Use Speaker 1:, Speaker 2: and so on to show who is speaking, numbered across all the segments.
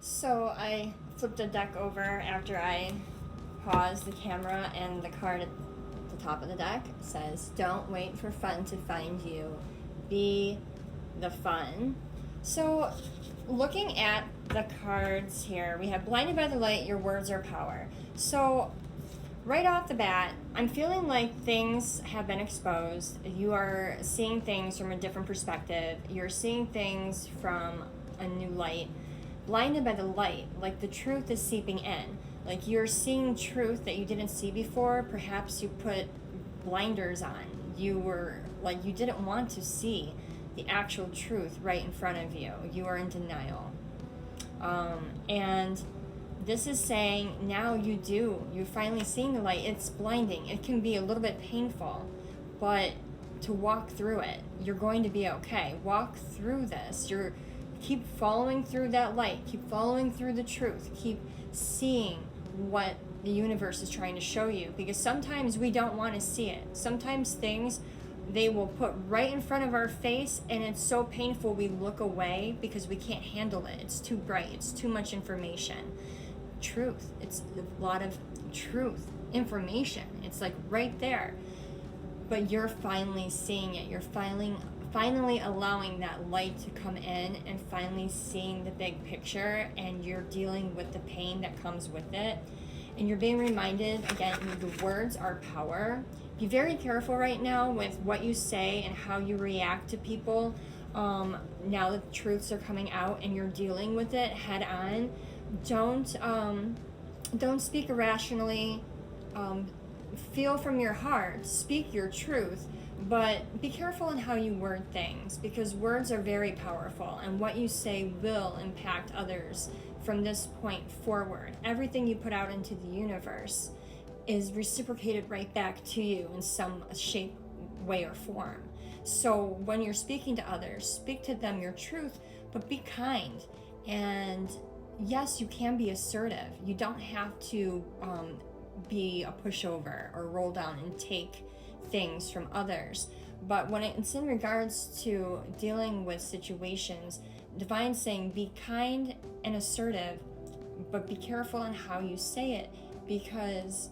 Speaker 1: So I flipped the deck over after I paused the camera, and the card at the top of the deck says, "Don't wait for fun to find you. Be the fun." So, looking at the cards here, we have blinded by the light, your words are power. So, right off the bat, I'm feeling like things have been exposed. You are seeing things from a different perspective. You're seeing things from a new light. Blinded by the light, like the truth is seeping in. Like you're seeing truth that you didn't see before. Perhaps you put blinders on. You were like, you didn't want to see the actual truth right in front of you. You are in denial. And this is saying now you do. You're finally seeing the light. It's blinding. It can be a little bit painful, but to walk through it, you're going to be okay. Walk through this. Keep following through that light. Keep following through the truth. Keep seeing what the universe is trying to show you, because sometimes we don't want to see it. Sometimes things they will put right in front of our face, and it's so painful we look away because we can't handle it. It's too bright. It's too much information. Truth. It's a lot of truth, information. It's like right there. But you're finally seeing it. You're finally allowing that light to come in and finally seeing the big picture, and you're dealing with the pain that comes with it. And you're being reminded, again, the words are power. Be very careful right now with what you say and how you react to people. Now that the truths are coming out and you're dealing with it head on, don't speak irrationally. Feel from your heart. Speak your truth. But be careful in how you word things, because words are very powerful, and what you say will impact others from this point forward. Everything you put out into the universe is reciprocated right back to you in some shape, way, or form. So when you're speaking to others, speak to them your truth, but be kind. And yes, you can be assertive. You don't have to be a pushover or roll down and take things from others. But when it's in regards to dealing with situations, Divine's saying be kind and assertive, but be careful in how you say it, because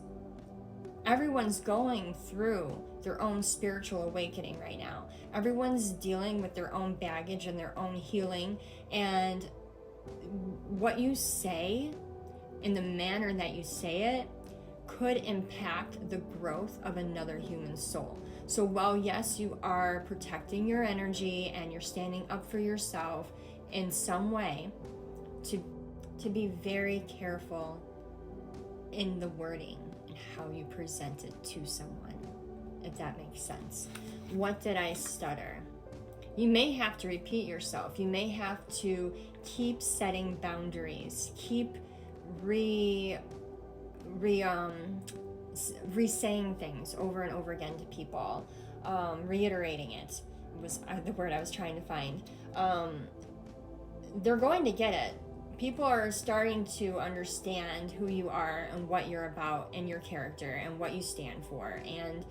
Speaker 1: everyone's going through their own spiritual awakening right now. Everyone's dealing with their own baggage and their own healing, and what you say in the manner that you say it could impact the growth of another human soul. So while yes, you are protecting your energy and you're standing up for yourself in some way, to be very careful in the wording and how you present it to someone, if that makes sense. What did I stutter? You may have to repeat yourself. You may have to keep setting boundaries, keep re-saying things over and over again to people, reiterating it was the word I was trying to find. They're going to get it. People are starting to understand who you are and what you're about and your character and what you stand for. And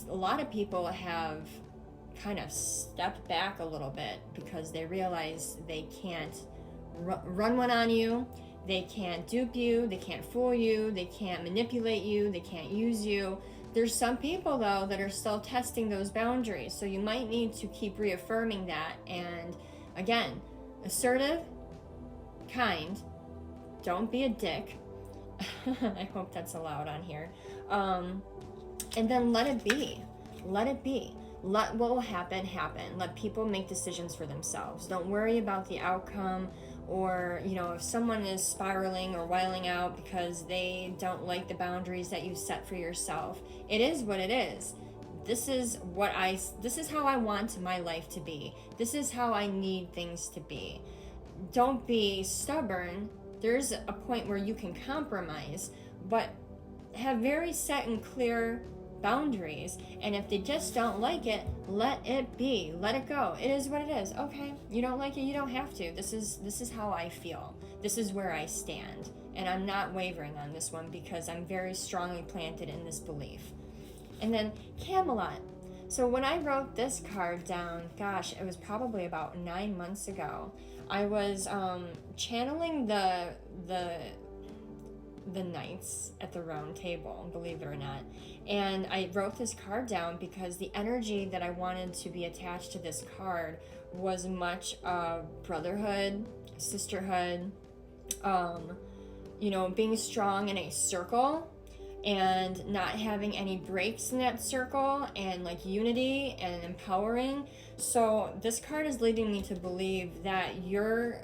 Speaker 1: a lot of people have kind of stepped back a little bit because they realize they can't run one on you. They can't dupe you, they can't fool you, they can't manipulate you, they can't use you. There's some people, though, that are still testing those boundaries, so you might need to keep reaffirming that. And again, assertive, kind, don't be a dick. I hope that's allowed on here. And then let it be. Let it be. Let what will happen, happen. Let people make decisions for themselves. Don't worry about the outcome. Or, if someone is spiraling or wiling out because they don't like the boundaries that you set for yourself, it is what it is. This is how I want my life to be. This is how I need things to be. Don't be stubborn. There's a point where you can compromise, but have very set and clear boundaries. And if they just don't like it, let it be. Let it go. It is what it is. Okay, you don't like it, you don't have to. This is how I feel. This is where I stand. And I'm not wavering on this one because I'm very strongly planted in this belief. And then Camelot. So when I wrote this card down, gosh, it was probably about 9 months ago. I was channeling the knights at the round table, believe it or not. And I wrote this card down because the energy that I wanted to be attached to this card was much of brotherhood, sisterhood, being strong in a circle and not having any breaks in that circle, and like unity and empowering. So this card is leading me to believe that you're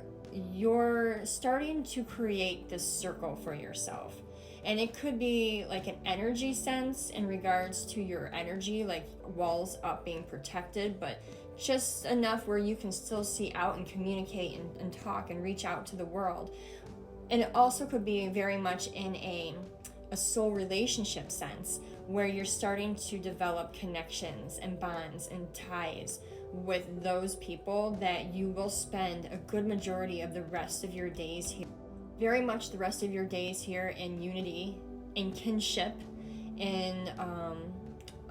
Speaker 1: starting to create this circle for yourself. And it could be like an energy sense in regards to your energy, like walls up, being protected, but just enough where you can still see out and communicate and talk and reach out to the world. And it also could be very much in a soul relationship sense, where you're starting to develop connections and bonds and ties with those people that you will spend a good majority of the rest of your days here. Very much the rest of your days here in unity, in kinship, in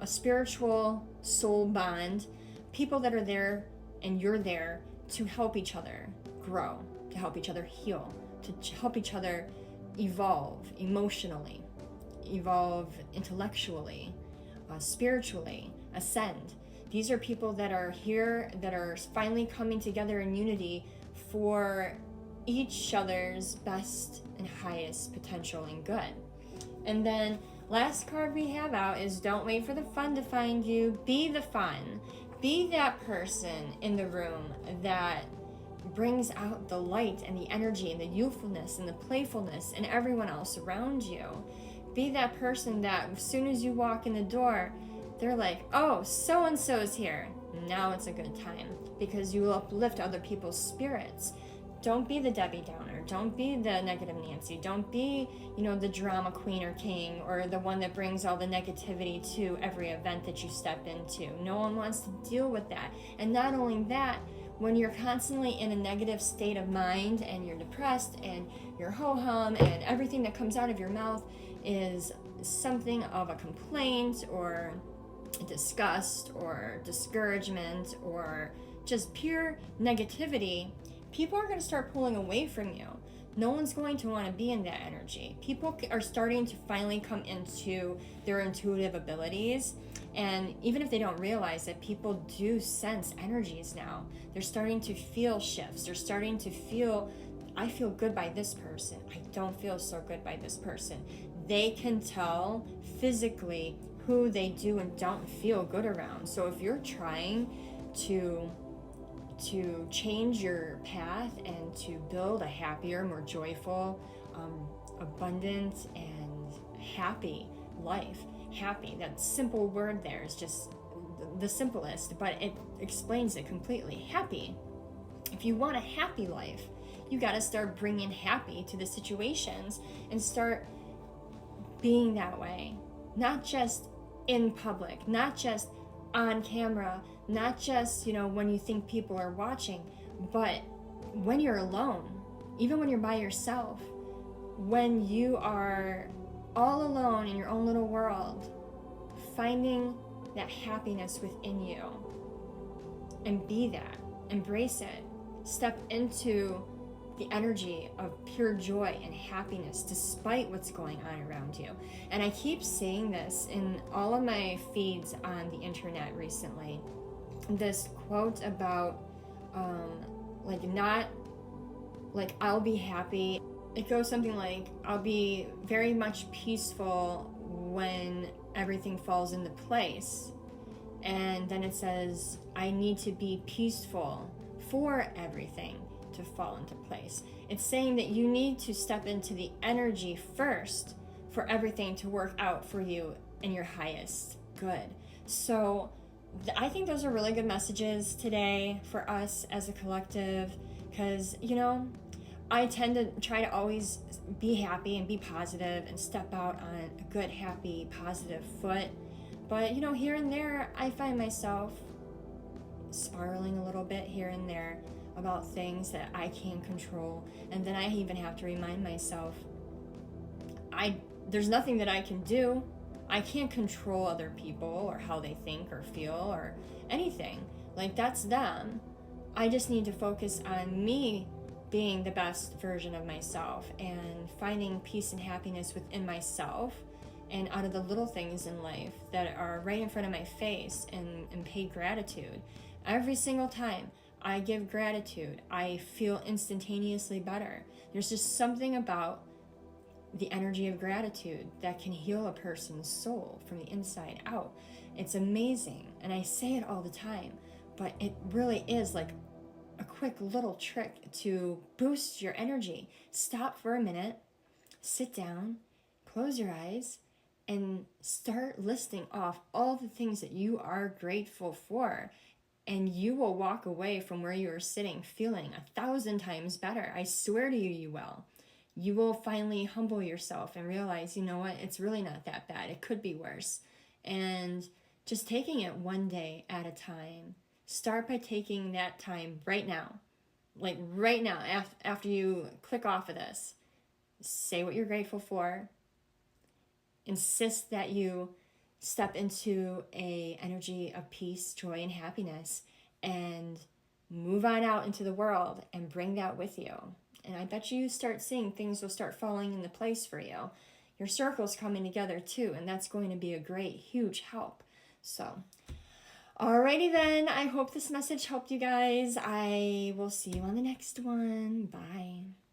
Speaker 1: a spiritual soul bond. People that are there and you're there to help each other grow, to help each other heal, to help each other evolve emotionally, evolve intellectually, spiritually, ascend. These are people that are here, that are finally coming together in unity for each other's best and highest potential and good. And then last card we have out is don't wait for the fun to find you. Be the fun. Be that person in the room that brings out the light and the energy and the youthfulness and the playfulness in everyone else around you. Be that person that as soon as you walk in the door, they're like, oh, so-and-so's here. Now it's a good time, because you will uplift other people's spirits. Don't be the Debbie Downer. Don't be the negative Nancy. Don't be, the drama queen or king, or the one that brings all the negativity to every event that you step into. No one wants to deal with that. And not only that, when you're constantly in a negative state of mind and you're depressed and you're ho-hum and everything that comes out of your mouth is something of a complaint or disgust or discouragement or just pure negativity, people are going to start pulling away from you. No one's going to want to be in that energy. People are starting to finally come into their intuitive abilities. And even if they don't realize it, people do sense energies now. They're starting to feel shifts. They're starting to feel, I feel good by this person. I don't feel so good by this person. They can tell physically who they do and don't feel good around. So if you're trying to change your path and to build a happier, more joyful, abundant, and happy life, happy, that simple word there is just the simplest, but it explains it completely. Happy. If you want a happy life, you got to start bringing happy to the situations and start being that way. Not just in public, not just on camera, not just, when you think people are watching, but when you're alone, even when you're by yourself, when you are all alone in your own little world, finding that happiness within you, and be that, embrace it, step into the energy of pure joy and happiness despite what's going on around you. And I keep saying this in all of my feeds on the internet recently, this quote about I'll be happy. It goes something like, I'll be very much peaceful when everything falls into place. And then it says, I need to be peaceful for everything to fall into place. It's saying that you need to step into the energy first for everything to work out for you in your highest good. So I think those are really good messages today for us as a collective, because, I tend to try to always be happy and be positive and step out on a good, happy, positive foot. But, here and there, I find myself spiraling a little bit here and there about things that I can't control. And then I even have to remind myself, there's nothing that I can do. I can't control other people or how they think or feel or anything. Like, that's them. I just need to focus on me being the best version of myself and finding peace and happiness within myself and out of the little things in life that are right in front of my face, and pay gratitude. Every single time I give gratitude, I feel instantaneously better. There's just something about the energy of gratitude that can heal a person's soul from the inside out. It's amazing, and I say it all the time, but it really is like a quick little trick to boost your energy. Stop for a minute, sit down, close your eyes, and start listing off all the things that you are grateful for. And you will walk away from where you are sitting feeling 1,000 times better. I swear to you, you will. You will finally humble yourself and realize, you know what, it's really not that bad. It could be worse. And just taking it one day at a time. Start by taking that time right now. Like right now, after you click off of this. Say what you're grateful for. Insist that you step into a energy of peace, joy, and happiness, and move on out into the world and bring that with you. And I bet you start seeing things will start falling into place for you. Your circle's coming together too, and that's going to be a great, huge help. So, alrighty then. I hope this message helped you guys. I will see you on the next one. Bye.